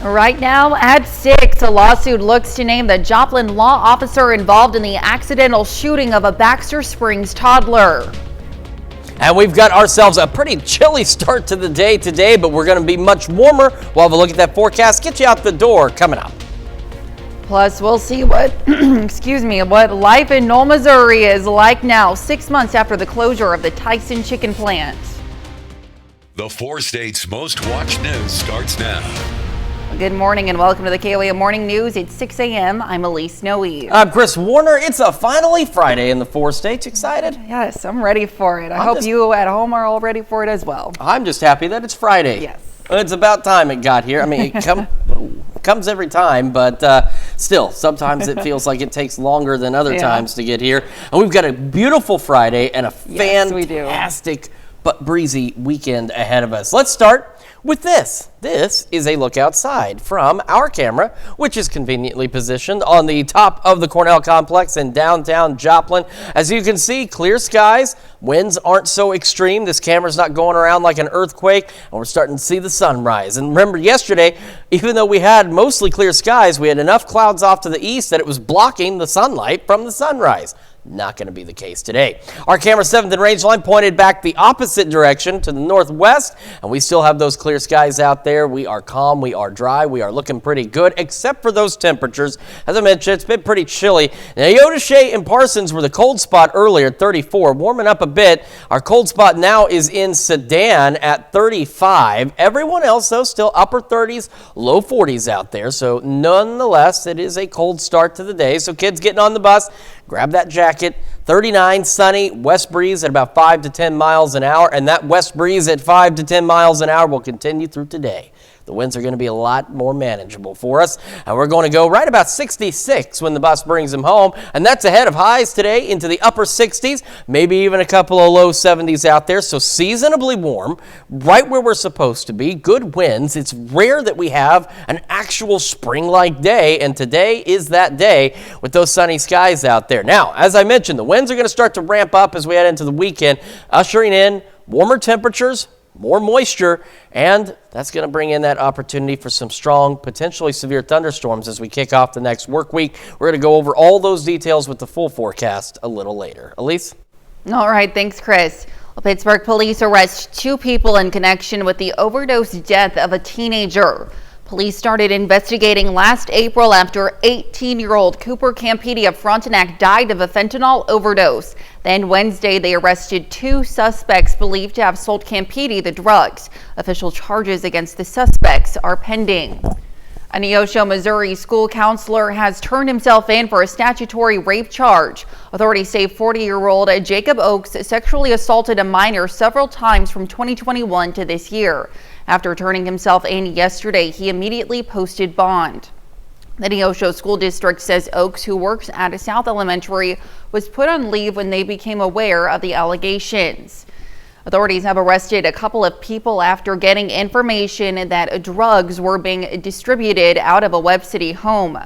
Right now at 6, a lawsuit looks to name the Joplin law officer involved in the accidental shooting of a Baxter Springs toddler. And we've got ourselves a pretty chilly start to the day today, but we're going to be much warmer. We'll have a look at that forecast, get you out the door coming up. Plus, we'll see what, what life in Knoll, Missouri is like now, 6 months after the closure of the Tyson chicken plant. The 4 states' most watched news starts now. Good morning and welcome to the KOAM Morning News. It's 6 a.m. I'm Elise Snowy. I'm Chris Warner. It's finally Friday in the 4 states. Excited? Yes, I'm ready for it. I hope you at home are all ready for it as well. I'm just happy that it's Friday. Yes. It's about time it got here. I mean, it comes every time, but still, sometimes it feels like it takes longer than other times to get here. And we've got a beautiful Friday and a fantastic but breezy weekend ahead of us. Let's start with this. This is a look outside from our camera, which is conveniently positioned on the top of the Cornell complex in downtown Joplin. As you can see, clear skies, winds aren't so extreme. This camera's not going around like an earthquake, and we're starting to see the sunrise. And remember, yesterday, even though we had mostly clear skies, we had enough clouds off to the east that it was blocking the sunlight from the sunrise. Not going to be the case today. Our camera 7th and range line pointed back the opposite direction to the northwest, and we still have those clear skies out there. We are calm, we are dry, we are looking pretty good, except for those temperatures. As I mentioned, it's been pretty chilly. Now, Neodesha and Parsons were the cold spot earlier at 34, warming up a bit. Our cold spot now is in Sedan at 35. Everyone else, though, still upper 30s, low 40s out there. So nonetheless, it is a cold start to the day. So kids getting on the bus, grab that jacket. 39, sunny, west breeze at about 5 to 10 miles an hour, and that west breeze at 5 to 10 miles an hour will continue through today. The winds are going to be a lot more manageable for us, and we're going to go right about 66 when the bus brings them home, and that's ahead of highs today into the upper 60s, maybe even a couple of low 70s out there, so seasonably warm, right where we're supposed to be, good winds. It's rare that we have an actual spring-like day, and today is that day with those sunny skies out there. Now, as I mentioned, the winds are going to start to ramp up as we head into the weekend, ushering in warmer temperatures, more moisture, and that's going to bring in that opportunity for some strong, potentially severe thunderstorms as we kick off the next work week. We're going to go over all those details with the full forecast a little later. Elise? All right, thanks, Chris. Well, Pittsburgh police arrest 2 people in connection with the overdose death of a teenager. Police started investigating last April after 18-year-old Cooper Campiti of Frontenac died of a fentanyl overdose. Then Wednesday, they arrested 2 suspects believed to have sold Campiti the drugs. Official charges against the suspects are pending. A Neosho, Missouri school counselor has turned himself in for a statutory rape charge. Authorities say 40-year-old Jacob Oakes sexually assaulted a minor several times from 2021 to this year. After turning himself in yesterday, he immediately posted bond. The Neosho School District says Oakes, who works at South Elementary, was put on leave when they became aware of the allegations. Authorities have arrested a couple of people after getting information that drugs were being distributed out of a Webb City home.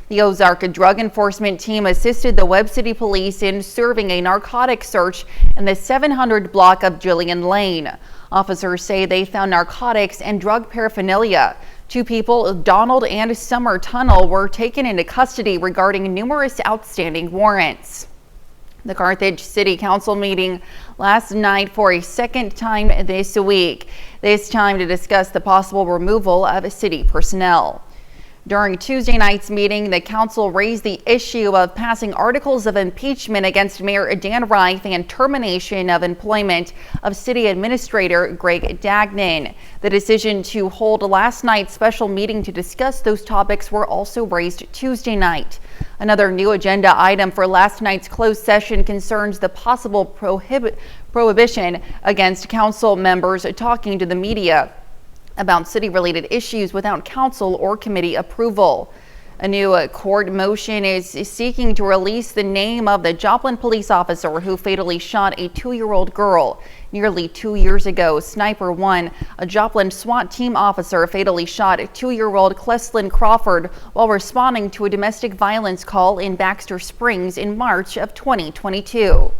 The Ozark Drug Enforcement Team assisted the Webb City Police in serving a narcotic search in the 700 block of Jillian Lane. Officers say they found narcotics and drug paraphernalia. 2 people, Donald and Summer Tunnel, were taken into custody regarding numerous outstanding warrants. The Carthage City Council meeting last night for a second time this week, this time to discuss the possible removal of city personnel. During Tuesday night's meeting, the council raised the issue of passing articles of impeachment against Mayor Dan Reif and termination of employment of City Administrator Greg Dagnan. The decision to hold last night's special meeting to discuss those topics were also raised Tuesday night. Another new agenda item for last night's closed session concerns the possible prohibition against council members talking to the media about city-related issues without council or committee approval. A new court motion is seeking to release the name of the Joplin police officer who fatally shot a 2-year-old girl. Nearly 2 years ago, Sniper 1, a Joplin SWAT team officer, fatally shot 2-year-old Cleslin Crawford while responding to a domestic violence call in Baxter Springs in March of 2022.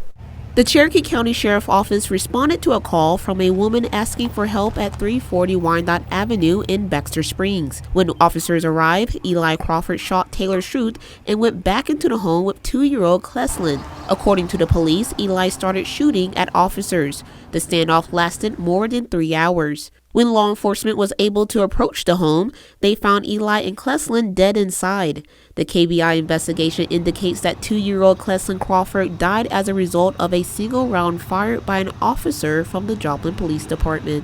The Cherokee County Sheriff Office responded to a call from a woman asking for help at 340 Wyandotte Avenue in Baxter Springs. When officers arrived, Eli Crawford shot Taylor Schrute and went back into the home with 2-year-old Cleslin. According to the police, Eli started shooting at officers. The standoff lasted more than 3 hours. When law enforcement was able to approach the home, they found Eli and Cleslin dead inside. The KBI investigation indicates that 2-year-old Cleslin Crawford died as a result of a single round fired by an officer from the Joplin Police Department.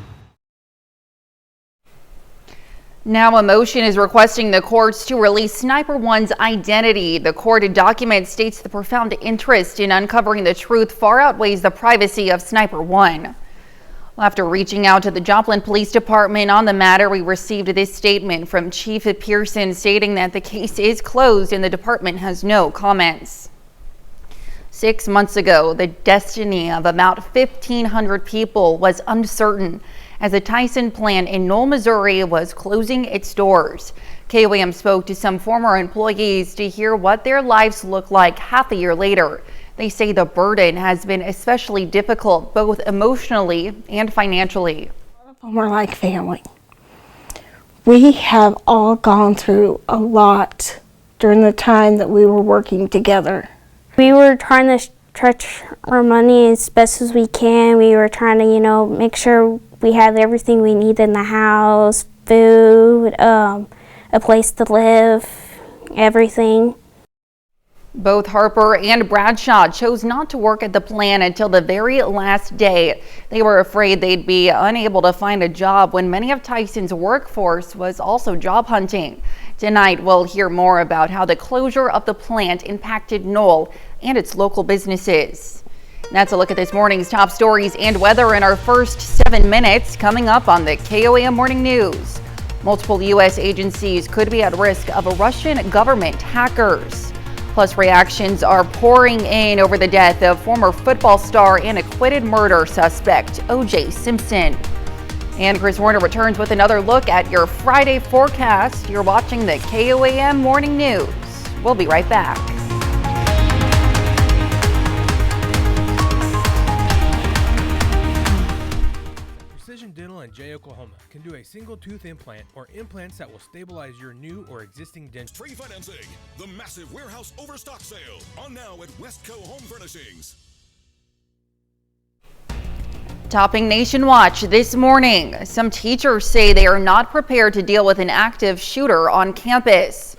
Now, a motion is requesting the courts to release Sniper One's identity. The court document states the profound interest in uncovering the truth far outweighs the privacy of Sniper One. After reaching out to the Joplin Police Department on the matter, we received this statement from Chief Pearson stating that the case is closed and the department has no comments. 6 months ago, the destiny of about 1,500 people was uncertain as the Tyson plant in Knoll, Missouri was closing its doors. KOAM spoke to some former employees to hear what their lives look like half a year later. They say the burden has been especially difficult, both emotionally and financially. A lot of them are like family. We have all gone through a lot during the time that we were working together. We were trying to stretch our money as best as we can. We were trying to, make sure we had everything we need in the house, food, a place to live, everything. Both Harper and Bradshaw chose not to work at the plant until the very last day. They were afraid they'd be unable to find a job when many of Tyson's workforce was also job hunting. Tonight, we'll hear more about how the closure of the plant impacted Knoll and its local businesses. That's a look at this morning's top stories and weather in our first 7 minutes, coming up on the KOAM Morning News. Multiple U.S. agencies could be at risk of Russian government hackers. Plus, reactions are pouring in over the death of former football star and acquitted murder suspect O.J. Simpson. And Chris Warner returns with another look at your Friday forecast. You're watching the KOAM Morning News. We'll be right back. Precision Dental and Jay, Oklahoma can do a single tooth implant or implants that will stabilize your new or existing dental. Free financing. The massive warehouse overstock sale on now at Westco Home Furnishings. Topping Nation Watch this morning, some teachers say they are not prepared to deal with an active shooter on campus.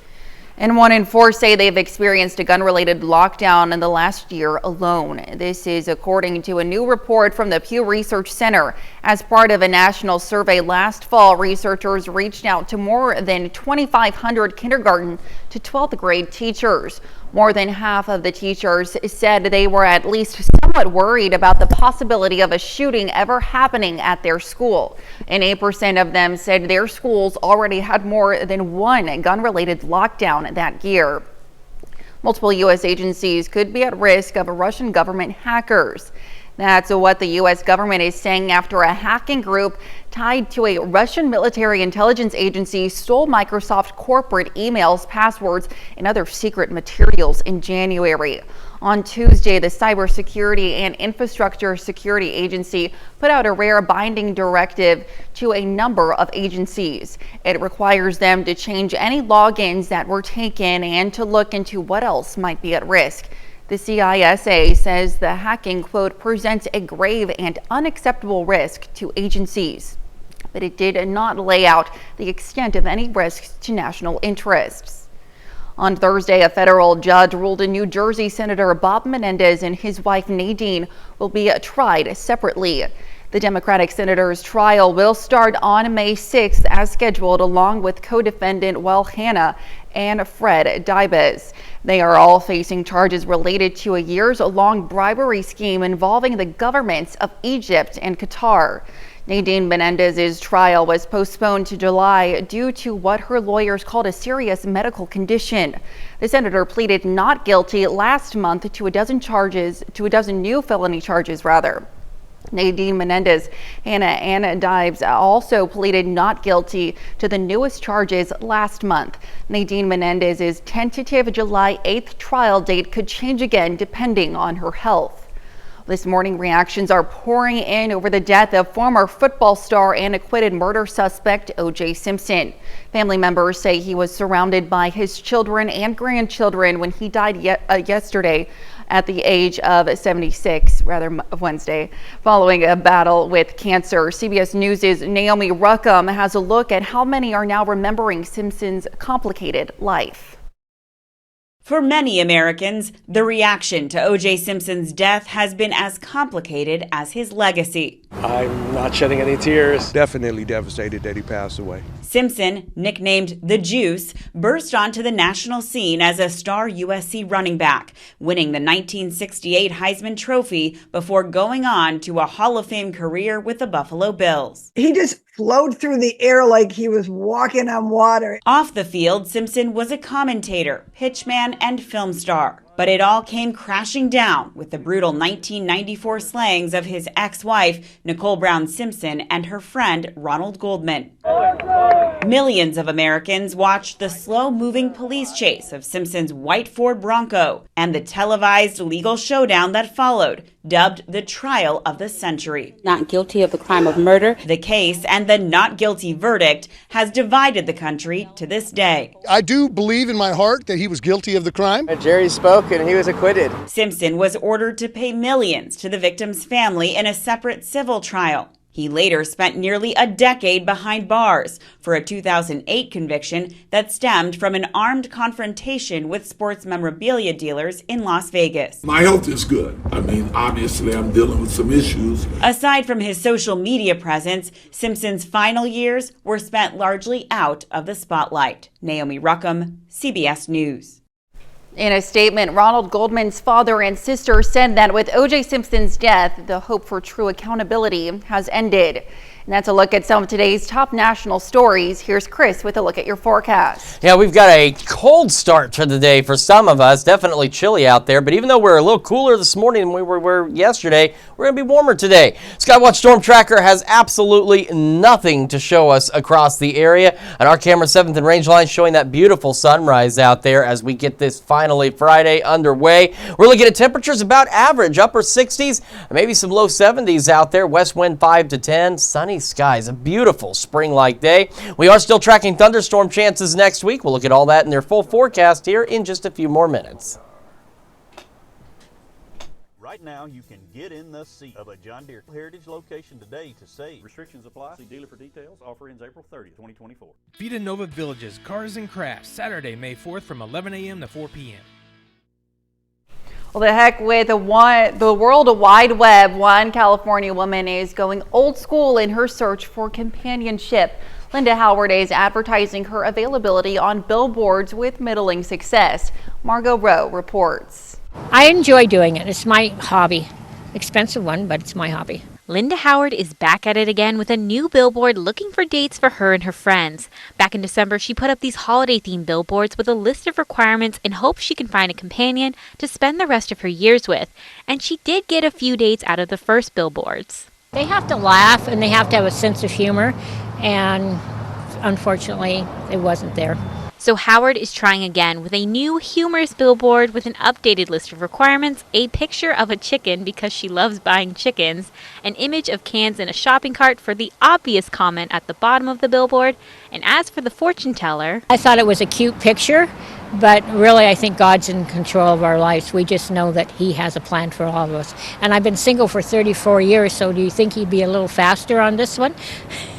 And 1 in 4 say they've experienced a gun-related lockdown in the last year alone. This is according to a new report from the Pew Research Center. As part of a national survey last fall, researchers reached out to more than 2,500 kindergarten to 12th grade teachers. More than half of the teachers said they were at least somewhat worried about the possibility of a shooting ever happening at their school. And 8% of them said their schools already had more than one gun-related lockdown that year. Multiple U.S. agencies could be at risk of Russian government hackers. That's what the U.S. government is saying after a hacking group tied to a Russian military intelligence agency stole Microsoft corporate emails, passwords, and other secret materials in January. On Tuesday, the Cybersecurity and Infrastructure Security Agency put out a rare binding directive to a number of agencies. It requires them to change any logins that were taken and to look into what else might be at risk. The CISA says the hacking, quote, presents a grave and unacceptable risk to agencies, but it did not lay out the extent of any risks to national interests. On Thursday, a federal judge ruled in New Jersey Senator Bob Menendez and his wife Nadine will be tried separately. The Democratic senator's trial will start on May 6th as scheduled, along with co-defendant Will Hanna and Fred Dybes. They are all facing charges related to a years-long bribery scheme involving the governments of Egypt and Qatar. Nadine Menendez's trial was postponed to July due to what her lawyers called a serious medical condition. The senator pleaded not guilty last month to a dozen new felony charges. Nadine Menendez, Hannah and Dybes also pleaded not guilty to the newest charges last month. Nadine Menendez's tentative July 8th trial date could change again depending on her health. This morning, reactions are pouring in over the death of former football star and acquitted murder suspect O.J. Simpson. Family members say he was surrounded by his children and grandchildren when he died yesterday at the age of 76, Wednesday, following a battle with cancer. CBS News' Naomi Ruckham has a look at how many are now remembering Simpson's complicated life. For many Americans, the reaction to O.J. Simpson's death has been as complicated as his legacy. I'm not shedding any tears. Definitely devastated that he passed away. Simpson, nicknamed the Juice, burst onto the national scene as a star USC running back, winning the 1968 Heisman Trophy before going on to a Hall of Fame career with the Buffalo Bills. He just flowed through the air like he was walking on water. Off the field, Simpson was a commentator, pitchman, and film star. But it all came crashing down with the brutal 1994 slayings of his ex-wife, Nicole Brown Simpson, and her friend, Ronald Goldman. Millions of Americans watched the slow-moving police chase of Simpson's white Ford Bronco and the televised legal showdown that followed, dubbed the trial of the century. Not guilty of the crime of murder. The case and the not guilty verdict has divided the country to this day. I do believe in my heart that he was guilty of the crime. Jerry spoke and he was acquitted. Simpson was ordered to pay millions to the victim's family in a separate civil trial. He later spent nearly a decade behind bars for a 2008 conviction that stemmed from an armed confrontation with sports memorabilia dealers in Las Vegas. My health is good. I mean, obviously I'm dealing with some issues. Aside from his social media presence, Simpson's final years were spent largely out of the spotlight. Naomi Ruckham, CBS News. In a statement, Ronald Goldman's father and sister said that with O.J. Simpson's death, the hope for true accountability has ended. And that's a look at some of today's top national stories. Here's Chris with a look at your forecast. Yeah, we've got a cold start to the day for some of us. Definitely chilly out there. But even though we're a little cooler this morning than we were yesterday, we're going to be warmer today. Skywatch Storm Tracker has absolutely nothing to show us across the area. And our camera 7th and range line showing that beautiful sunrise out there as we get this finally Friday underway. We're looking at temperatures about average, upper 60s, maybe some low 70s out there. West wind 5 to 10, sunny skies, a beautiful spring-like day. We are still tracking thunderstorm chances next week. We'll look at all that in their full forecast here in just a few more minutes. Right now, you can get in the seat of a John Deere Heritage location today to save. Restrictions apply. See dealer for details. Offer ends April 30th, 2024. Vita Nova Villages Cars and Crafts, Saturday, May 4th from 11 a.m. to 4 p.m. Well, the heck with the World Wide Web, one California woman is going old school in her search for companionship. Linda Howard is advertising her availability on billboards with middling success. Margot Rowe reports. I enjoy doing it. It's my hobby. Expensive one, but it's my hobby. Linda Howard is back at it again with a new billboard looking for dates for her and her friends. Back in December, she put up these holiday-themed billboards with a list of requirements in hopes she can find a companion to spend the rest of her years with. And she did get a few dates out of the first billboards. They have to laugh and they have to have a sense of humor, and unfortunately, it wasn't there. So Howard is trying again with a new humorous billboard with an updated list of requirements, a picture of a chicken because she loves buying chickens, an image of cans in a shopping cart for the obvious comment at the bottom of the billboard, and as for the fortune teller... I thought it was a cute picture, but really I think God's in control of our lives. We just know that He has a plan for all of us. And I've been single for 34 years, so do you think He'd be a little faster on this one?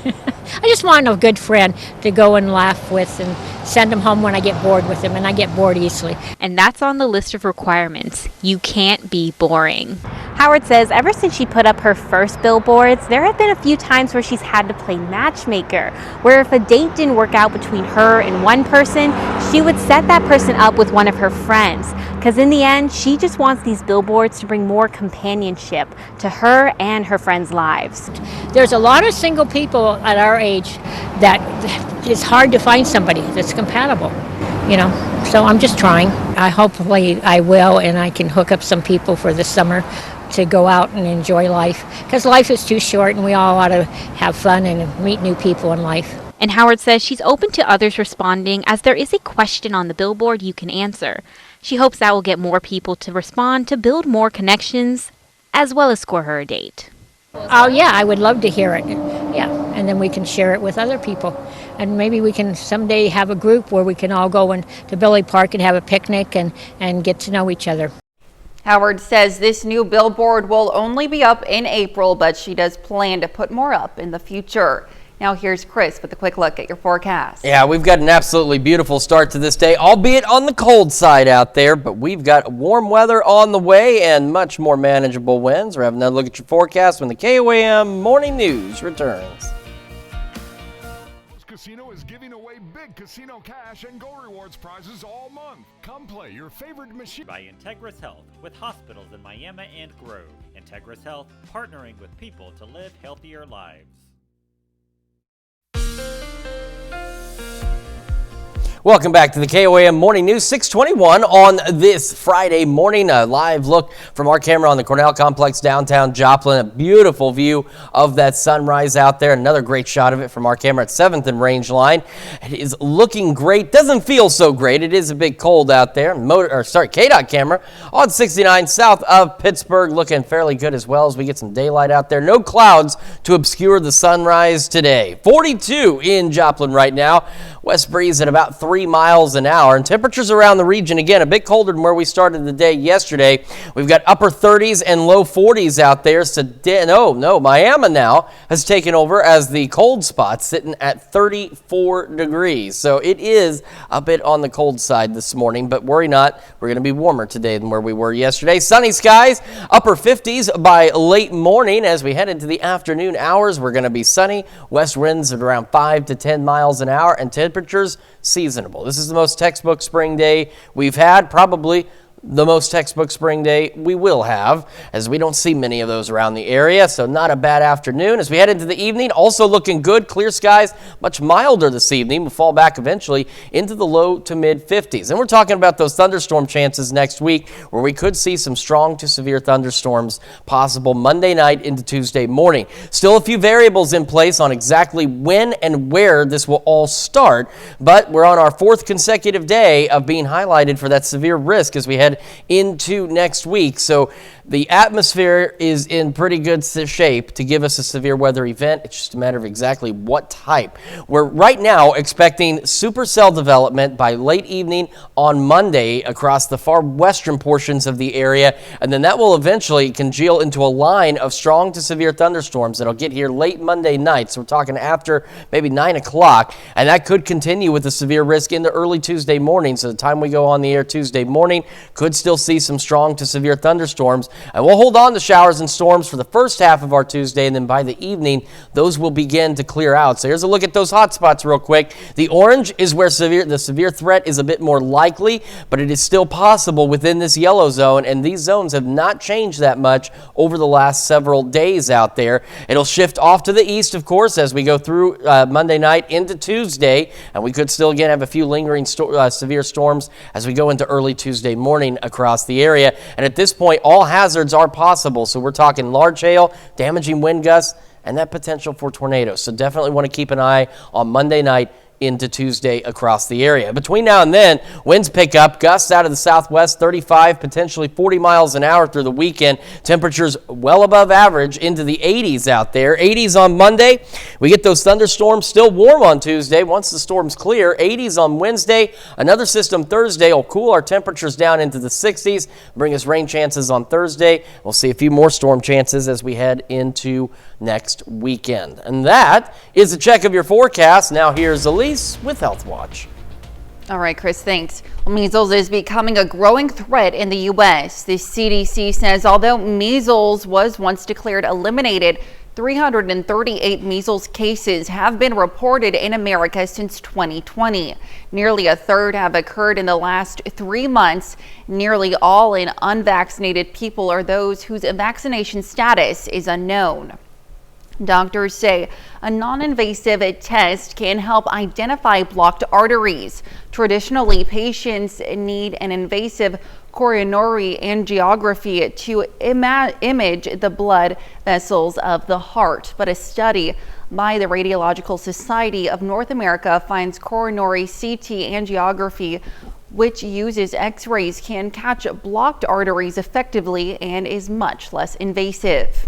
I just want a good friend to go and laugh with and send him home when I get bored with him, and I get bored easily. And that's on the list of requirements. You can't be boring. Howard says ever since she put up her first billboards, there have been a few times where she's had to play matchmaker, where if a date didn't work out between her and one person, she would set that person up with one of her friends. Because in the end, she just wants these billboards to bring more companionship to her and her friends' lives. There's a lot of single people at our age that it's hard to find somebody that's compatible, you know. So I'm just trying. Hopefully I will, and I can hook up some people for the summer to go out and enjoy life. Because life is too short, and we all ought to have fun and meet new people in life. And Howard says she's open to others responding, as there is a question on the billboard you can answer. She hopes that will get more people to respond to build more connections as well as score her a date. Oh, yeah, I would love to hear it. Yeah, and then we can share it with other people. And maybe we can someday have a group where we can all go to Billy Park and have a picnic and get to know each other. Howard says this new billboard will only be up in April, but she does plan to put more up in the future. Now here's Chris with a quick look at your forecast. Yeah, we've got an absolutely beautiful start to this day, albeit on the cold side out there, but we've got warm weather on the way and much more manageable winds. We're having another look at your forecast when the KOAM Morning News returns. Casino is giving away big casino cash and Go Rewards prizes all month. Come play your favorite machine. By Integris Health, with hospitals in Miami and Grove. Integris Health, partnering with people to live healthier lives. Welcome back to the KOAM Morning News, 621 on this Friday morning. A live look from our camera on the Cornell Complex downtown Joplin. A beautiful view of that sunrise out there. Another great shot of it from our camera at 7th and Range Line. It is looking great. Doesn't feel so great. It is a bit cold out there. KDOT camera on 69 south of Pittsburgh looking fairly good as well as we get some daylight out there. No clouds to obscure the sunrise today. 42 in Joplin right now. West breeze at about 3 miles an hour, and temperatures around the region again a bit colder than where we started the day yesterday. We've got upper 30s and low 40s out there. So Miami now has taken over as the cold spot, sitting at 34 degrees. So it is a bit on the cold side this morning, but worry not, we're going to be warmer today than where we were yesterday. Sunny skies, upper 50s by late morning. As we head into the afternoon hours, we're going to be sunny. West winds at around 5 to 10 miles an hour, and temperatures seasonable. This is the most textbook spring day we've had, probably the most textbook spring day we will have, as we don't see many of those around the area. So not a bad afternoon. As we head into the evening, also looking good. Clear skies, much milder this evening. We'll fall back eventually into the low to mid 50s. And we're talking about those thunderstorm chances next week, where we could see some strong to severe thunderstorms possible Monday night into Tuesday morning. Still a few variables in place on exactly when and where this will all start, but we're on our 4th consecutive day of being highlighted for that severe risk as we head into next week. So the atmosphere is in pretty good shape to give us a severe weather event. It's just a matter of exactly what type. We're right now expecting supercell development by late evening on Monday across the far western portions of the area, and then that will eventually congeal into a line of strong to severe thunderstorms that'll get here late Monday night. So we're talking after maybe 9 o'clock, and that could continue with a severe risk into early Tuesday morning. So the time we go on the air Tuesday morning, could still see some strong to severe thunderstorms, and we'll hold on to showers and storms for the first half of our Tuesday, and then by the evening those will begin to clear out. So here's a look at those hot spots real quick. The orange is where the severe threat is a bit more likely, but it is still possible within this yellow zone, and these zones have not changed that much over the last several days out there. It'll shift off to the east, of course, as we go through Monday night into Tuesday, and we could still again have a few lingering severe storms as we go into early Tuesday morning across the area. And at this point, all hazards are possible. So we're talking large hail, damaging wind gusts, and that potential for tornadoes. So definitely want to keep an eye on Monday night into Tuesday across the area. Between now and then, winds pick up, gusts out of the southwest, 35, potentially 40 miles an hour through the weekend. Temperatures well above average into the 80s out there. 80s on Monday. We get those thunderstorms still warm on Tuesday. Once the storms clear, 80s on Wednesday. Another system Thursday will cool our temperatures down into the 60s, bring us rain chances on Thursday. We'll see a few more storm chances as we head into next weekend. And that is a check of your forecast. Now here's Elise with Health Watch. All right, Chris, thanks. Well, measles is becoming a growing threat in the U.S. The CDC says although measles was once declared eliminated, 338 measles cases have been reported in America since 2020. Nearly a third have occurred in the last 3 months. Nearly all in unvaccinated people are those whose vaccination status is unknown. Doctors say a non-invasive test can help identify blocked arteries. Traditionally, patients need an invasive coronary angiography to image the blood vessels of the heart, but a study by the Radiological Society of North America finds coronary CT angiography which uses x-rays, can catch blocked arteries effectively and is much less invasive.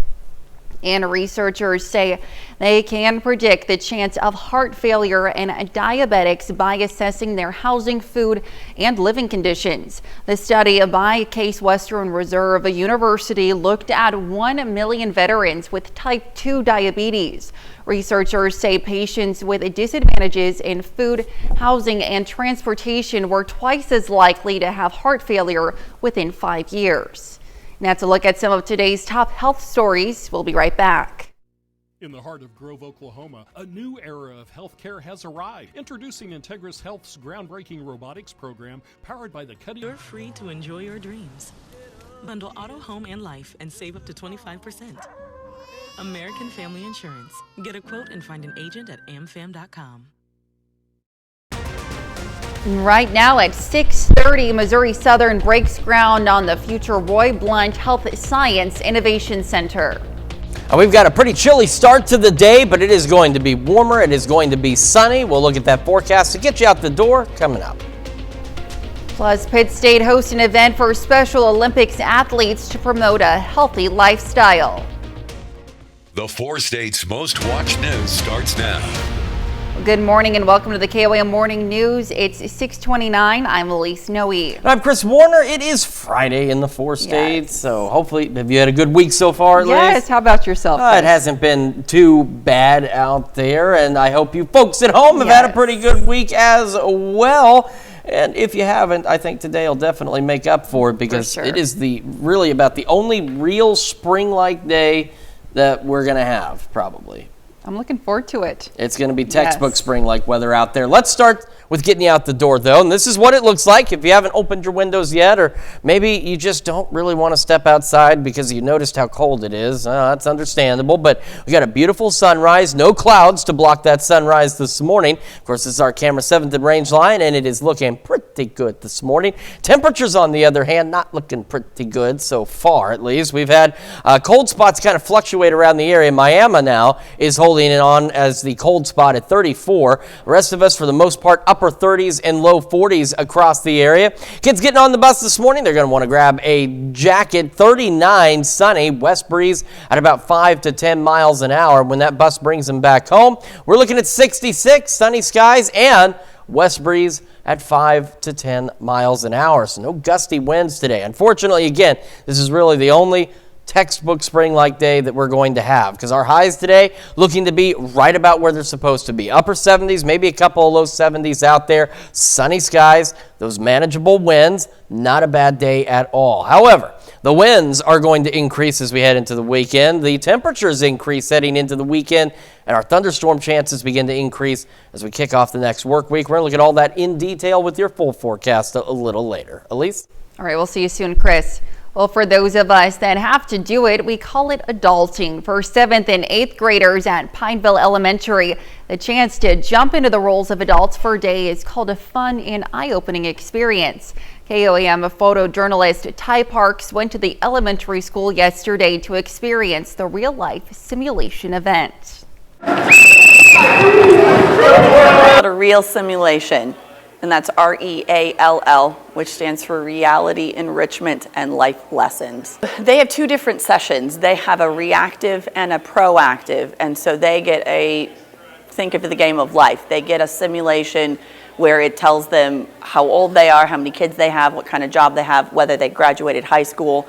And researchers say they can predict the chance of heart failure in diabetics by assessing their housing, food, and living conditions. The study by Case Western Reserve University looked at 1 million veterans with type 2 diabetes. Researchers say patients with disadvantages in food, housing, and transportation were twice as likely to have heart failure within 5 years. And that's a look at some of today's top health stories. We'll be right back. In the heart of Grove, Oklahoma, a new era of healthcare has arrived. Introducing Integris Health's groundbreaking robotics program, powered by the cutting. You're free to enjoy your dreams. Bundle auto, home, and life and save up to 25%. American Family Insurance. Get a quote and find an agent at amfam.com. Right now at 6:30, Missouri Southern breaks ground on the future Roy Blunt Health Science Innovation Center. And we've got a pretty chilly start to the day, but it is going to be warmer. It is going to be sunny. We'll look at that forecast to get you out the door coming up. Plus, Pitt State hosts an event for Special Olympics athletes to promote a healthy lifestyle. The 4 states' most watched news starts now. Good morning and welcome to the KOAM Morning News. It's 6:29. I'm Elise Noe. And I'm Chris Warner. It is Friday in the 4 states, so hopefully, have you had a good week so far at least? Yes, how about yourself? It hasn't been too bad out there, and I hope you folks at home have had a pretty good week as well. And if you haven't, I think today will definitely make up for it, because it is really about the only real spring-like day that we're going to have, probably. I'm looking forward to it. It's going to be textbook spring-like weather out there. Let's start with getting you out the door, though. And this is what it looks like if you haven't opened your windows yet, or maybe you just don't really want to step outside because you noticed how cold it is. That's understandable. But we got a beautiful sunrise. No clouds to block that sunrise this morning. Of course, this is our Camera 7th and range line, and it is looking pretty good this morning. Temperatures, on the other hand, not looking pretty good so far, at least. We've had cold spots kind of fluctuate around the area. Miami now is holding it on as the cold spot at 34. The rest of us, for the most part, upper 30s and low 40s across the area. Kids getting on the bus this morning, they're going to want to grab a jacket. 39, sunny, west breeze at about 5 to 10 miles an hour when that bus brings them back home. We're looking at 66, sunny skies, and west breeze at 5 to 10 miles an hour. So no gusty winds today. Unfortunately, again, this is really the only textbook spring-like day that we're going to have, because our highs today looking to be right about where they're supposed to be. Upper 70s, maybe a couple of low 70s out there. Sunny skies, those manageable winds, not a bad day at all. However, the winds are going to increase as we head into the weekend. The temperatures increase heading into the weekend, and our thunderstorm chances begin to increase as we kick off the next work week. We're going to look at all that in detail with your full forecast a little later. Elise? All right, we'll see you soon, Chris. Well, for those of us that have to do it, we call it adulting. For 7th and 8th graders at Pineville Elementary, the chance to jump into the roles of adults for a day is called a fun and eye-opening experience. KOAM photojournalist Ty Parks went to the elementary school yesterday to experience the real-life simulation event. A real simulation. And that's REALL, which stands for Reality Enrichment and Life Lessons. They have 2 different sessions. They have a reactive and a proactive, and so they get think of the game of life. They get a simulation where it tells them how old they are, how many kids they have, what kind of job they have, whether they graduated high school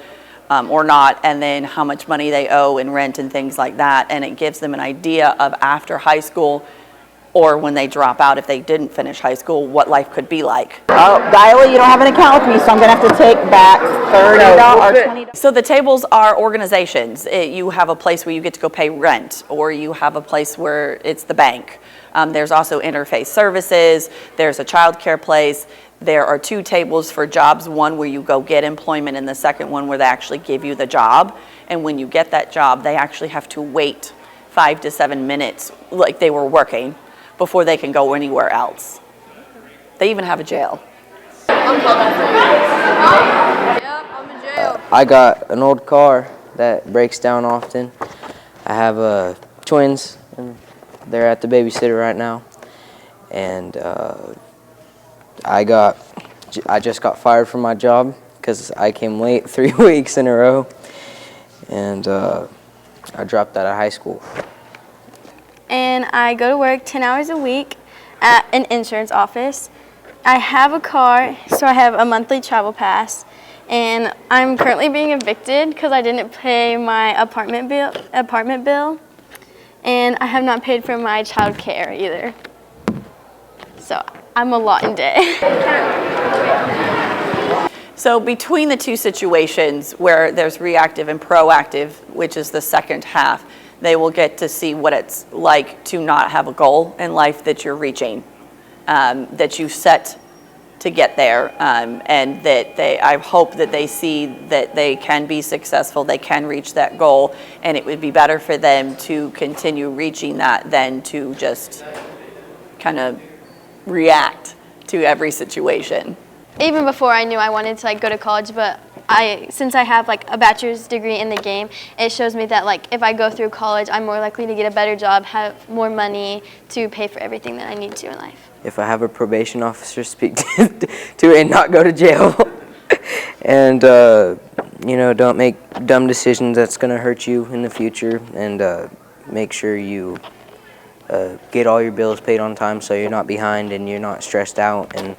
or not, and then how much money they owe in rent and things like that. And it gives them an idea of after high school, or when they drop out, if they didn't finish high school, what life could be like. Oh, Diley, you don't have an account with me, so I'm gonna have to take back $30 or $20. So the tables are organizations. You have a place where you get to go pay rent, or you have a place where it's the bank. There's also interface services. There's a childcare place. There are 2 tables for jobs, one where you go get employment and the second one where they actually give you the job. And when you get that job, they actually have to wait 5 to 7 minutes like they were working before they can go anywhere else. They even have a jail. I'm coming for you. Yep, I'm in jail. I got an old car that breaks down often. I have twins, and they're at the babysitter right now. And I got I just got fired from my job because I came late 3 weeks in a row, and I dropped out of high school. And I go to work 10 hours a week at an insurance office. I have a car, so I have a monthly travel pass. And I'm currently being evicted because I didn't pay my apartment bill. And I have not paid for my child care either. So I'm a lot in debt. So between the two situations where there's reactive and proactive, which is the second half, they will get to see what it's like to not have a goal in life that you're reaching, that you set to get there, and that I hope that they see that they can be successful, they can reach that goal, and it would be better for them to continue reaching that than to just kind of react to every situation. Even before I knew I wanted to go to college, but since I have a bachelor's degree in the game, it shows me that if I go through college, I'm more likely to get a better job, have more money to pay for everything that I need to in life. If I have a probation officer, speak to it and not go to jail. And, don't make dumb decisions that's going to hurt you in the future. And make sure you get all your bills paid on time so you're not behind and you're not stressed out and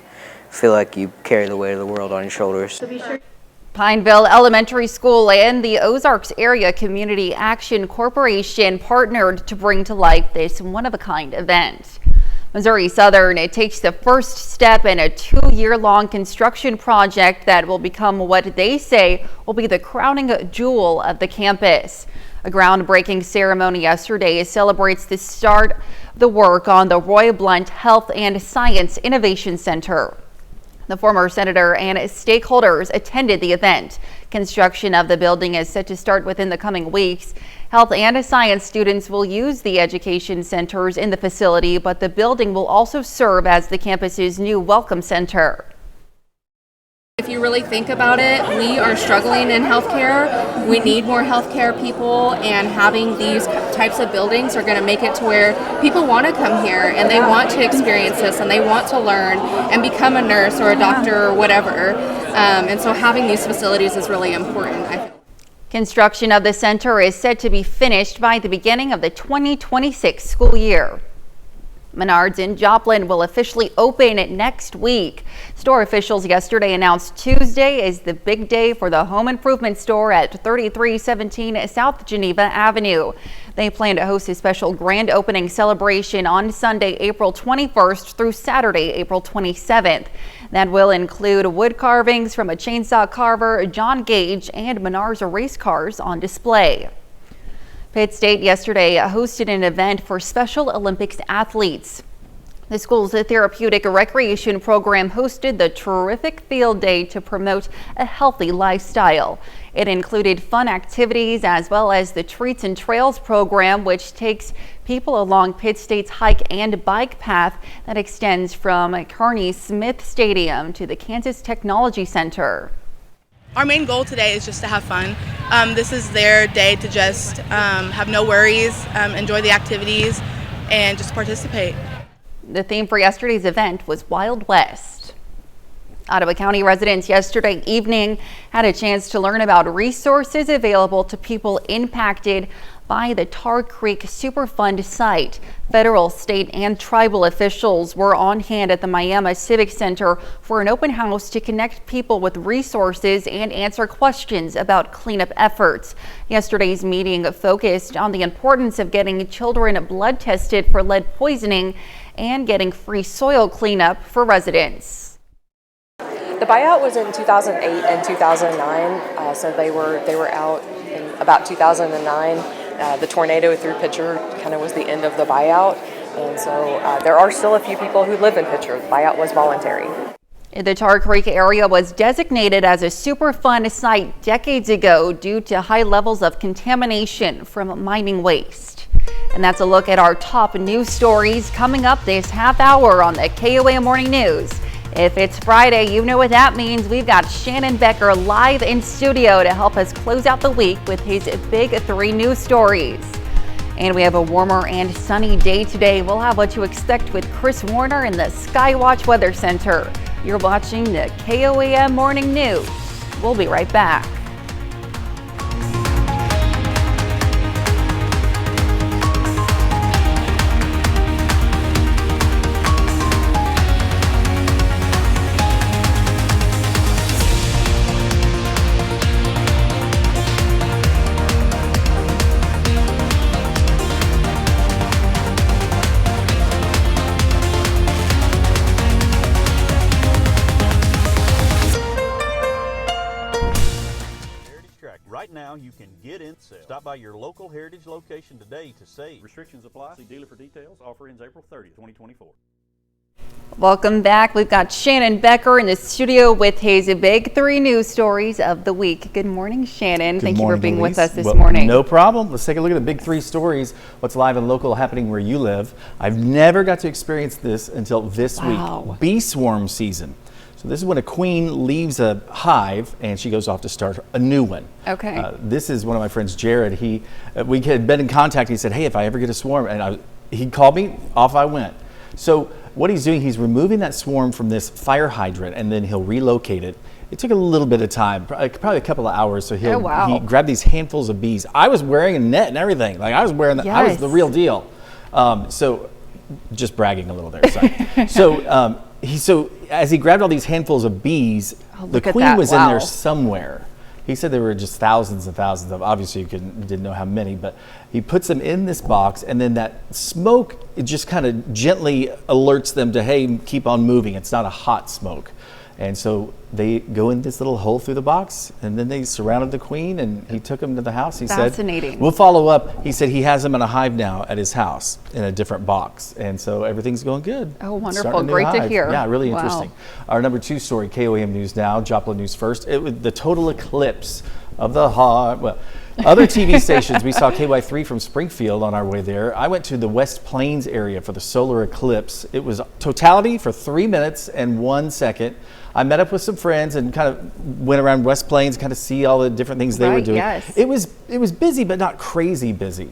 feel like you carry the weight of the world on your shoulders. Pineville Elementary School and the Ozarks Area Community Action Corporation partnered to bring to life this one-of-a-kind event. Missouri Southern, it takes the first step in a 2-year-long construction project that will become what they say will be the crowning jewel of the campus. A groundbreaking ceremony yesterday celebrates the start of the work on the Roy Blunt Health and Science Innovation Center. The former senator and stakeholders attended the event. Construction of the building is set to start within the coming weeks. Health and science students will use the education centers in the facility, but the building will also serve as the campus's new welcome center. If you really think about it, we are struggling in healthcare. We need more healthcare people, and having these types of buildings are going to make it to where people want to come here and they want to experience this and they want to learn and become a nurse or a doctor or whatever. And so having these facilities is really important, I feel. Construction of the center is set to be finished by the beginning of the 2026 school year. Menards in Joplin will officially open next week. Store officials yesterday announced Tuesday is the big day for the home improvement store at 3317 South Geneva Avenue. They plan to host a special grand opening celebration on Sunday, April 21st through Saturday, April 27th. That will include wood carvings from a chainsaw carver, John Gage, and Menards race cars on display. Pitt State yesterday hosted an event for Special Olympics athletes. The school's therapeutic recreation program hosted the terrific field day to promote a healthy lifestyle. It included fun activities as well as the Treats and Trails program, which takes people along Pitt State's hike and bike path that extends from Kearney Smith Stadium to the Kansas Technology Center. Our main goal today is just to have fun. This is their day to just have no worries, enjoy the activities, and just participate. The theme for yesterday's event was Wild West. Ottawa County residents yesterday evening had a chance to learn about resources available to people impacted by the Tar Creek Superfund site. Federal, state, and tribal officials were on hand at the Miami Civic Center for an open house to connect people with resources and answer questions about cleanup efforts. Yesterday's meeting focused on the importance of getting children blood tested for lead poisoning and getting free soil cleanup for residents. The buyout was in 2008 and 2009, so they were out in about 2009. The tornado through Pitcher kind of was the end of the buyout, and so there are still a few people who live in Pitcher. The buyout was voluntary. The Tar Creek area was designated as a Superfund site decades ago due to high levels of contamination from mining waste. And that's a look at our top news stories coming up this half hour on the KOAM Morning News. If it's Friday, you know what that means. We've got Shannon Becker live in studio to help us close out the week with his big 3 news stories. And we have a warmer and sunny day today. We'll have what you expect with Chris Warner in the Skywatch Weather Center. You're watching the KOAM Morning News. We'll be right back. Right now, you can get in sale. Stop by your local Heritage location today to save. Restrictions apply. See dealer for details. Offer ends April 30th, 2024. Welcome back. We've got Shannon Becker in the studio with his Big 3 news stories of the week. Good morning, Shannon. Thank you for being with us this morning. No problem. Let's take a look at the Big 3 stories. What's live and local happening where you live. I've never got to experience this until this week. Bee swarm season. So this is when a queen leaves a hive and she goes off to start a new one. Okay. This is one of my friends, Jared. We had been in contact. He said, hey, if I ever get a swarm, and he called me, off I went. So what he's doing, he's removing that swarm from this fire hydrant and then he'll relocate it. It took a little bit of time, probably a couple of hours. So he grabbed these handfuls of bees. I was wearing a net and everything. Like I was wearing I was the real deal. So just bragging a little there. Sorry. So as he grabbed all these handfuls of bees, the queen was in there somewhere. He said there were just thousands and thousands of, obviously you didn't know how many, but he puts them in this box and then that smoke, it just kind of gently alerts them to, hey, keep on moving. It's not a hot smoke. And so they go in this little hole through the box and then they surrounded the queen and he took them to the house. He said, we'll follow up. He said he has them in a hive now at his house in a different box. And so everything's going good. Oh, wonderful. Great to hear. Yeah, really interesting. Our number 2 story, KOAM News Now, Joplin News First. It was the total eclipse of the heart. Well, other TV stations, we saw KY3 from Springfield on our way there. I went to the West Plains area for the solar eclipse. It was totality for 3 minutes and 1 second. I met up with some friends and kind of went around West Plains, kind of see all the different things they were doing. Yes. It was busy, but not crazy busy.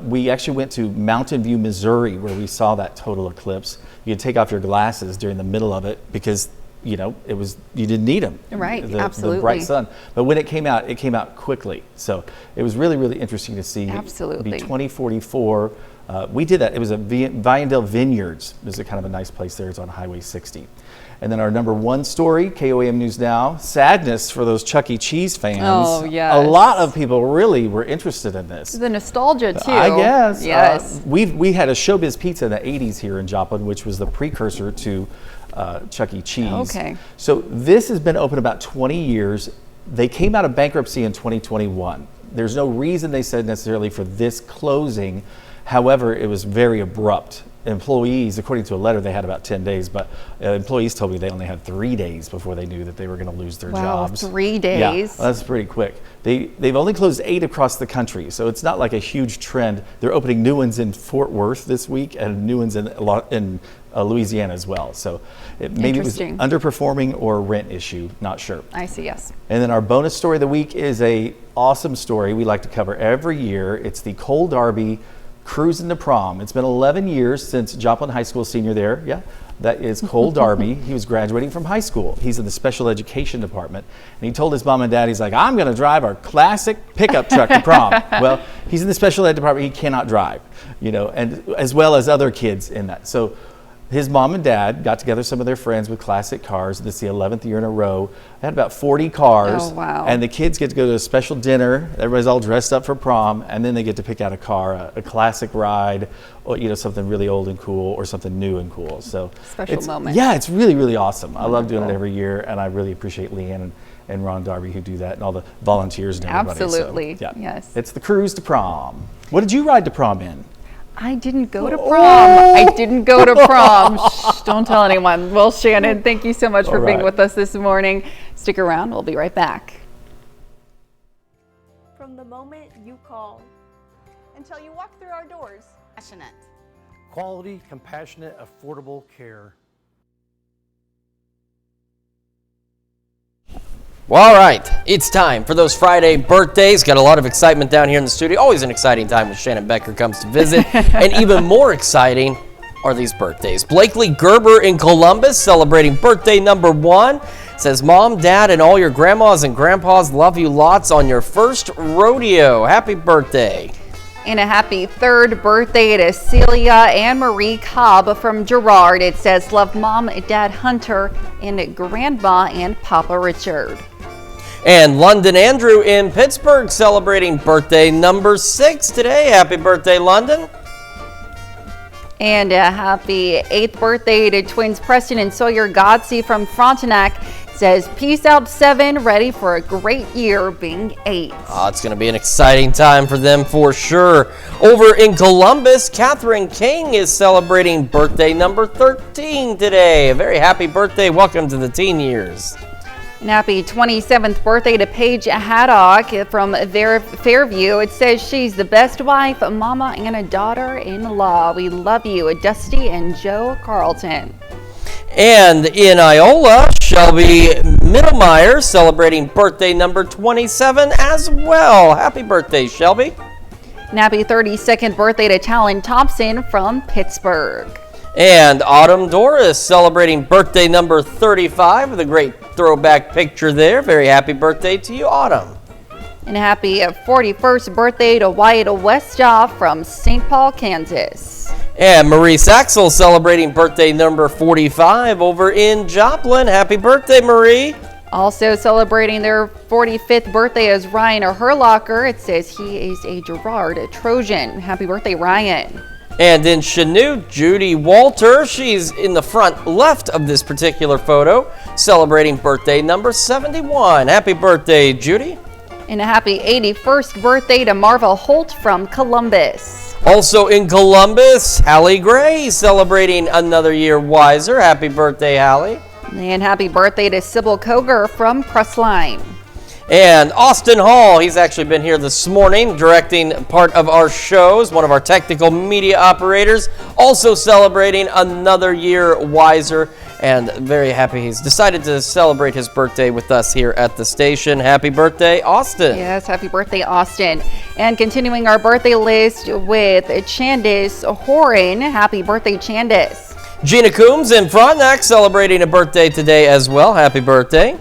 We actually went to Mountain View, Missouri, where we saw that total eclipse. You could take off your glasses during the middle of it because you didn't need them. Right, the bright sun. But when it came out quickly. So it was really, really interesting to see. Absolutely. Be 2044. We did that. It was a Viandale Vineyards. There's a kind of a nice place there. It's on Highway 60. And then our number 1 story, KOAM News Now, sadness for those Chuck E. Cheese fans. Oh, yes. A lot of people really were interested in this. The nostalgia, too. I guess. Yes. We had a Showbiz Pizza in the 80s here in Joplin, which was the precursor to Chuck E. Cheese. Okay. So this has been open about 20 years. They came out of bankruptcy in 2021. There's no reason they said necessarily for this closing. However, it was very abrupt. Employees, according to a letter, they had about 10 days, but employees told me they only had 3 days before they knew that they were going to lose their jobs. 3 days? Yeah, that's pretty quick. They've only closed 8 across the country, so it's not like a huge trend. They're opening new ones in Fort Worth this week and new ones in Louisiana as well. So maybe it was underperforming or a rent issue, not sure. I see, yes. And then our bonus story of the week is a awesome story we like to cover every year. It's the Cole Darby Cruising to Prom. It's been 11 years since Joplin High School senior there. Yeah, that is Cole Darby. He was graduating from high school. He's in the special education department. And he told his mom and dad, he's like, I'm going to drive our classic pickup truck to prom. Well, he's in the special ed department. He cannot drive, and as well as other kids in that. So his mom and dad got together some of their friends with classic cars. This is the 11th year in a row. They had about 40 cars. Oh, wow. And the kids get to go to a special dinner. Everybody's all dressed up for prom. And then they get to pick out a car, a classic ride, or something really old and cool, or something new and cool. So special moment. Yeah, it's really, really awesome. I love doing it every year. And I really appreciate Leanne and Ron Darby who do that, and all the volunteers and everybody. Absolutely. So, yeah. Yes. It's the cruise to prom. What did you ride to prom in? I didn't go to prom. I didn't go to prom. Shh, don't tell anyone. Well, Shannon, thank you so much for being with us this morning. Stick around. We'll be right back. From the moment you call until you walk through our doors. Passionate. Quality, compassionate, affordable care. Well, all right, it's time for those Friday birthdays. Got a lot of excitement down here in the studio. Always an exciting time when Shannon Becker comes to visit. And even more exciting, are these birthdays? Blakely Gerber in Columbus celebrating birthday number 1. Says, Mom, Dad, and all your grandmas and grandpas love you lots on your first rodeo. Happy birthday. And a happy 3rd birthday to Celia Ann Marie Cobb from Girard. It says, love Mom, Dad Hunter, and Grandma and Papa Richard. And London Andrew in Pittsburgh celebrating birthday number 6 today. Happy birthday, London. And a happy 8th birthday to twins Preston and Sawyer Godsey from Frontenac. Says, peace out 7, ready for a great year being 8. Oh, it's going to be an exciting time for them for sure. Over in Columbus, Catherine King is celebrating birthday number 13 today. A very happy birthday. Welcome to the teen years. And happy 27th birthday to Paige Haddock from Fairview. It says she's the best wife, mama, and a daughter-in-law. We love you, Dusty and Joe Carlton. And in Iola, Shelby Middlemeyer celebrating birthday number 27 as well. Happy birthday, Shelby. And happy 32nd birthday to Talon Thompson from Pittsburgh. And Autumn Doris celebrating birthday number 35 with a great throwback picture there. Very happy birthday to you, Autumn. And happy 41st birthday to Wyatt Westjaw from St. Paul, Kansas. And Marie Saxel celebrating birthday number 45 over in Joplin. Happy birthday, Marie. Also celebrating their 45th birthday is Ryan Herlocker. It says he is a Girard Trojan. Happy birthday, Ryan. And in Chanute, Judy Walter, she's in the front left of this particular photo, celebrating birthday number 71. Happy birthday, Judy. And a happy 81st birthday to Marva Holt from Columbus. Also in Columbus, Hallie Gray celebrating another year wiser. Happy birthday, Hallie. And happy birthday to Sybil Koger from Crestline. And Austin Hall, he's actually been here this morning directing part of our shows, one of our technical media operators, also celebrating another year wiser, and very happy he's decided to celebrate his birthday with us here at the station. Happy birthday, Austin. Yes, happy birthday, Austin. And continuing our birthday list with Chandice Horan. Happy birthday, Chandice. Gina Coombs in Frontenac celebrating a birthday today as well. Happy birthday.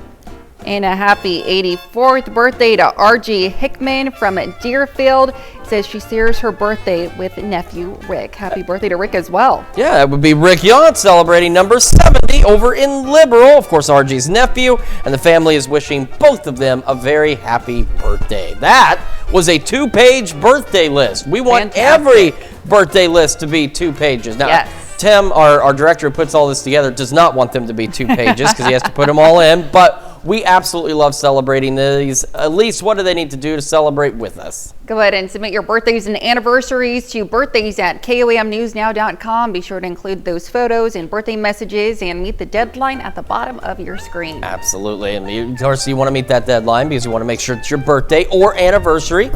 And a happy 84th birthday to RG Hickman from Deerfield. It says she shares her birthday with nephew Rick. Happy birthday to Rick as well. Yeah, that would be Rick Yount celebrating number 70 over in Liberal. Of course, RG's nephew, and the family is wishing both of them a very happy birthday. That was a 2-page birthday list. We want every birthday list to be 2 pages. Now, yes. Tim, our director who puts all this together, does not want them to be 2 pages because he has to put them all in, but we absolutely love celebrating these. At least, what do they need to do to celebrate with us? Go ahead and submit your birthdays and anniversaries to birthdays@KOAMnewsnow.com. Be sure to include those photos and birthday messages and meet the deadline at the bottom of your screen. Absolutely. And of course, you want to meet that deadline because you want to make sure that your birthday or anniversary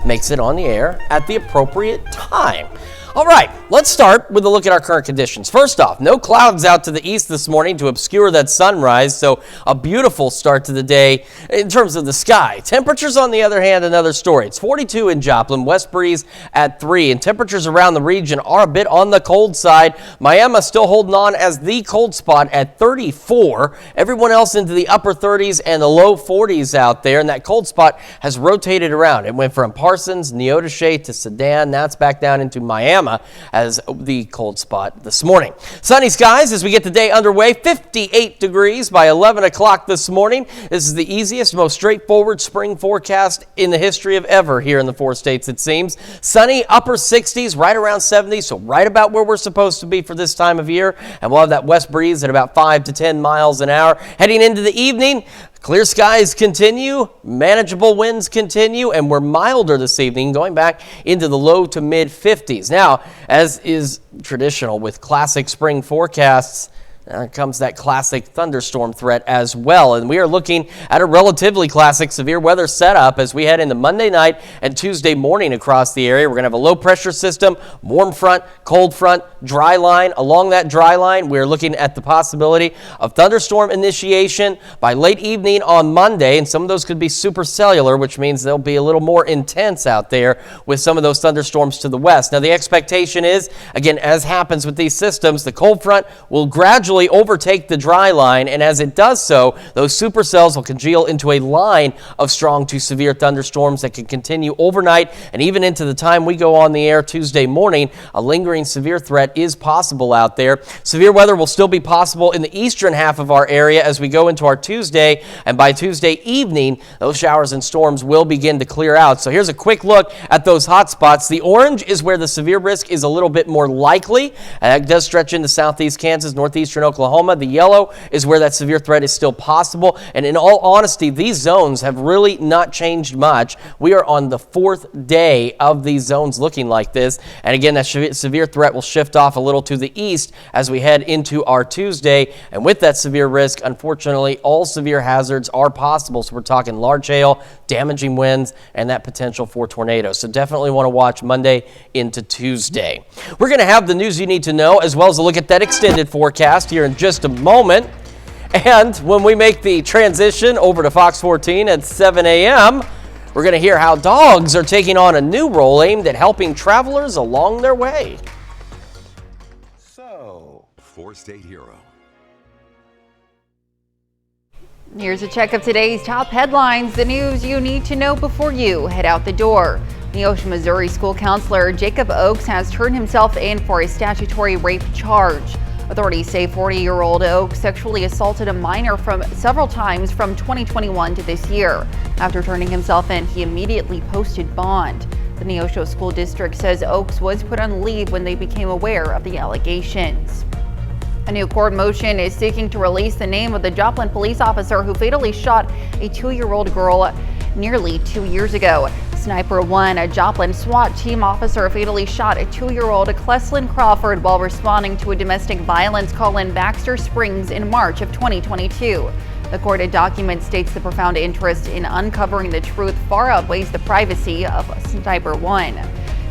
makes it on the air at the appropriate time. All right, let's start with a look at our current conditions. First off, no clouds out to the east this morning to obscure that sunrise, so a beautiful start to the day in terms of the sky. Temperatures, on the other hand, another story. It's 42 in Joplin, west breeze at 3, and temperatures around the region are a bit on the cold side. Miami still holding on as the cold spot at 34. Everyone else into the upper 30s and the low 40s out there, and that cold spot has rotated around. It went from Parsons, Neodesha to Sedan. Now it's back down into Miami as the cold spot this morning. Sunny skies as we get the day underway. 58 degrees by 11 o'clock this morning. This is the easiest, most straightforward spring forecast in the history of ever here in the 4 states, it seems. Sunny, upper 60s, right around 70, so right about where we're supposed to be for this time of year. And we'll have that west breeze at about 5 to 10 miles an hour. Heading into the evening, clear skies continue, manageable winds continue, and we're milder this evening, going back into the low to mid 50s. Now, as is traditional with classic spring forecasts, comes that classic thunderstorm threat as well. And we are looking at a relatively classic severe weather setup as we head into Monday night and Tuesday morning across the area. We're going to have a low pressure system, warm front, cold front, dry line. Along that dry line, we're looking at the possibility of thunderstorm initiation by late evening on Monday. And some of those could be supercellular, which means they'll be a little more intense out there with some of those thunderstorms to the west. Now, the expectation is, again, as happens with these systems, the cold front will gradually overtake the dry line, and as it does so, those supercells will congeal into a line of strong to severe thunderstorms that can continue overnight and even into the time we go on the air Tuesday morning. A lingering severe threat is possible out there. Severe weather will still be possible in the eastern half of our area as we go into our Tuesday, and by Tuesday evening, those showers and storms will begin to clear out. So here's a quick look at those hot spots. The orange is where the severe risk is a little bit more likely, and that does stretch into southeast Kansas, northeastern Oklahoma. The yellow is where that severe threat is still possible. And in all honesty, these zones have really not changed much. We are on the 4th day of these zones looking like this. And again, that severe threat will shift off a little to the east as we head into our Tuesday. And with that severe risk, unfortunately, all severe hazards are possible. So we're talking large hail, damaging winds, and that potential for tornadoes. So definitely want to watch Monday into Tuesday. We're going to have the news you need to know, as well as a look at that extended forecast here in just a moment. And when we make the transition over to Fox 14 at 7 a.m., we're going to hear how dogs are taking on a new role aimed at helping travelers along their way. So, 4-state hero. Here's a check of today's top headlines, the news you need to know before you head out the door. Neosho, Missouri school counselor Jacob Oakes has turned himself in for a statutory rape charge. Authorities say 40-year-old Oakes sexually assaulted a minor several times from 2021 to this year. After turning himself in, he immediately posted bond. The Neosho School District says Oakes was put on leave when they became aware of the allegations. A new court motion is seeking to release the name of the Joplin police officer who fatally shot a 2-year-old girl nearly 2 years ago. Sniper 1, a Joplin SWAT team officer, fatally shot a 2-year-old Cleslin Crawford while responding to a domestic violence call in Baxter Springs in March of 2022. The court document states the profound interest in uncovering the truth far outweighs the privacy of Sniper 1.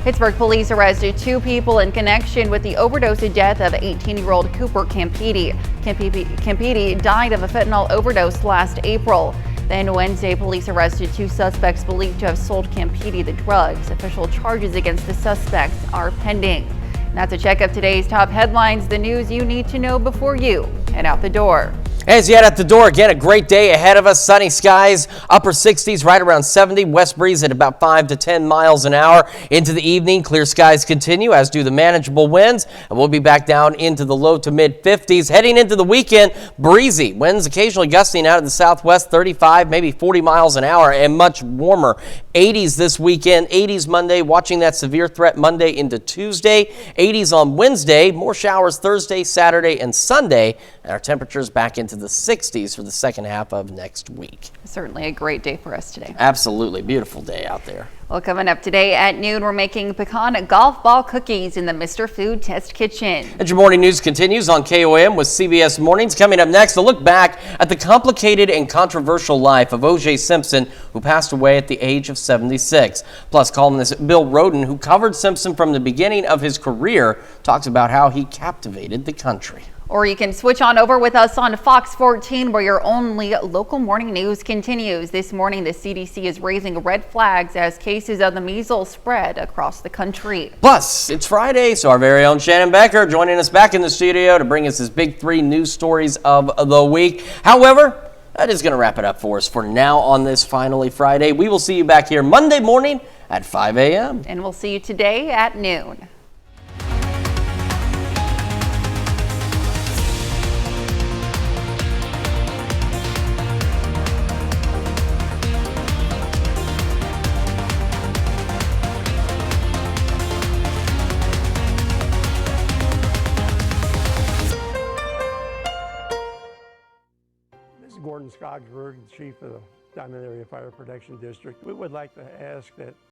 Pittsburgh police arrested 2 people in connection with the overdose death of 18-year-old Cooper Campiti. Campiti died of a fentanyl overdose last April. Then Wednesday, police arrested 2 suspects believed to have sold Campiti the drugs. Official charges against the suspects are pending. And that's a check of today's top headlines, the news you need to know before you head out the door. As you head out the door, again, a great day ahead of us. Sunny skies, upper 60s, right around 70. West breeze at about 5 to 10 miles an hour. Into the evening, clear skies continue, as do the manageable winds. And we'll be back down into the low to mid 50s. Heading into the weekend, breezy. Winds occasionally gusting out of the southwest, 35, maybe 40 miles an hour, and much warmer. 80s this weekend, 80s Monday, watching that severe threat Monday into Tuesday. 80s on Wednesday, more showers Thursday, Saturday, and Sunday. And our temperatures back into the 60s for the second half of next week. Certainly a great day for us today. Absolutely. Beautiful day out there. Well, coming up today at noon, we're making pecan golf ball cookies in the Mr. Food Test Kitchen. And your morning news continues on KOAM with CBS Mornings. Coming up next, a look back at the complicated and controversial life of O.J. Simpson, who passed away at the age of 76. Plus, columnist Bill Rhoden, who covered Simpson from the beginning of his career, talks about how he captivated the country. Or you can switch on over with us on Fox 14, where your only local morning news continues. This morning, the CDC is raising red flags as cases of the measles spread across the country. Plus, it's Friday, so our very own Shannon Becker joining us back in the studio to bring us his big 3 news stories of the week. However, that is going to wrap it up for us for now on this finally Friday. We will see you back here Monday morning at 5 a.m. And we'll see you today at noon. Gordon Skogsberg, Chief of the Diamond Area Fire Protection District. We would like to ask that